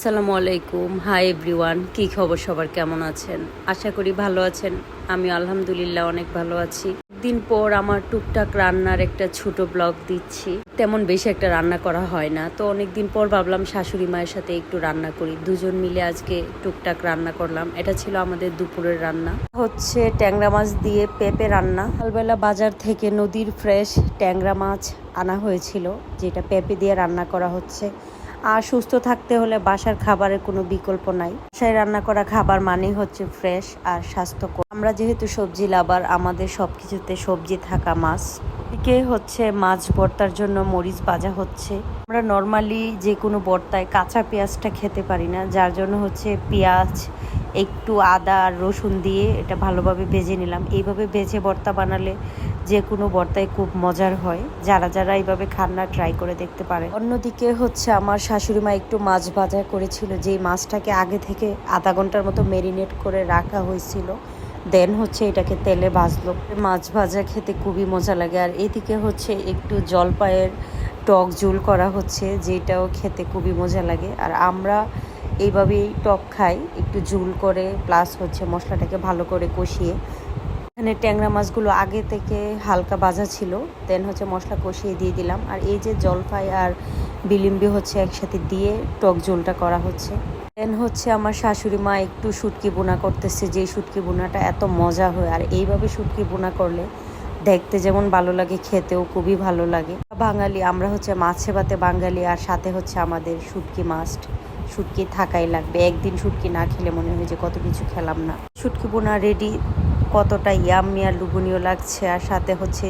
আসসালামু আলাইকুম। Hi everyone, কী খবর সবার, কেমন আছেন? আশা করি ভালো আছেন। আমি আলহামদুলিল্লাহ অনেক ভালো আছি। দিন পর আমার টুকটাক রান্নার একটা ছোট ব্লগ দিচ্ছি। তেমন বেশি একটা রান্না করা হয় না, তো অনেক দিন পর ভাবলাম শাশুড়ি মায়ের সাথে একটু রান্না করি। দুজন মিলে আজকে টুকটাক রান্না করলাম। এটা ছিল আমাদের দুপুরের রান্না, হচ্ছে ট্যাংরা মাছ দিয়ে পেঁপে রান্না। সকালবেলা বাজার থেকে নদীর ফ্রেশ ট্যাংরা মাছ আনা হয়েছিল, যেটা পেঁপে দিয়ে রান্না করা হচ্ছে। আর সুস্থ থাকতে হলে বাসার খাবারের কোনো বিকল্প নাই। বাসায় রান্না করা খাবার মানেই হচ্ছে ফ্রেশ আর স্বাস্থ্যকর। আমরা যেহেতু সবজি লাভার, আমাদের সবকিছুতে সবজি থাকা মাছ। এদিকে হচ্ছে মাছ ভর্তার জন্য মরিচ ভাজা হচ্ছে। আমরা নর্মালি যে কোনো ভর্তায় কাঁচা পেঁয়াজটা খেতে পারি না, যার জন্য হচ্ছে পেঁয়াজ, একটু আদা আর রসুন দিয়ে এটা ভালোভাবে ভেজে নিলাম। এইভাবে ভেজে ভর্তা বানালে যে কোনো ভর্তায় খুব মজার হয়। যারা যারা এইভাবে খান না, ট্রাই করে দেখতে পারে। অন্যদিকে হচ্ছে আমার শাশুড়ি মা একটু মাছ ভাজা করেছিল, যেই মাছটাকে আগে থেকে আধা ঘন্টার মতো ম্যারিনেট করে রাখা হয়েছিল। দেন হচ্ছে এটাকে তেলে ভাজলো। মাছ ভাজা খেতে খুবই মজা লাগে। আর এদিকে হচ্ছে একটু জলপাইয়ের টক ঝোল করা হচ্ছে, যেটাও খেতে খুবই মজা লাগে। আর আমরা এইভাবেই টক খাই, একটু ঝোল করে, প্লাস হচ্ছে মশলাটাকে ভালো করে কষিয়ে। এখানে ট্যাংরা মাছগুলো আগে থেকে হালকা ভাজা ছিল, দেন হচ্ছে মশলা কষিয়ে দিয়ে দিলাম। আর এই যে জলপাই আর বিলিম্বি হচ্ছে একসাথে দিয়ে টক ঝোলটা করা হচ্ছে। দেন হচ্ছে আমার শাশুড়ি মা একটু শুটকি বোনা করতেছে, যে শুটকি বোনাটা এত মজা হয়। আর এইভাবে শুটকি বোনা করলে দেখতে যেমন ভালো লাগে, খেতেও খুবই ভালো লাগে। বাঙালি আমরা হচ্ছে মাছে ভাতে বাঙালি, আর সাথে হচ্ছে আমাদের শুটকি মাস্ট। শুটকি থাকাই লাগবে, একদিন শুটকি না খেলে মনে হয় যে কত কিছু খেলাম না। শুটকি বোনা রেডি, কতটা ইয়াম্মি আর লুবনীয় লাগছে। আর সাথে হচ্ছে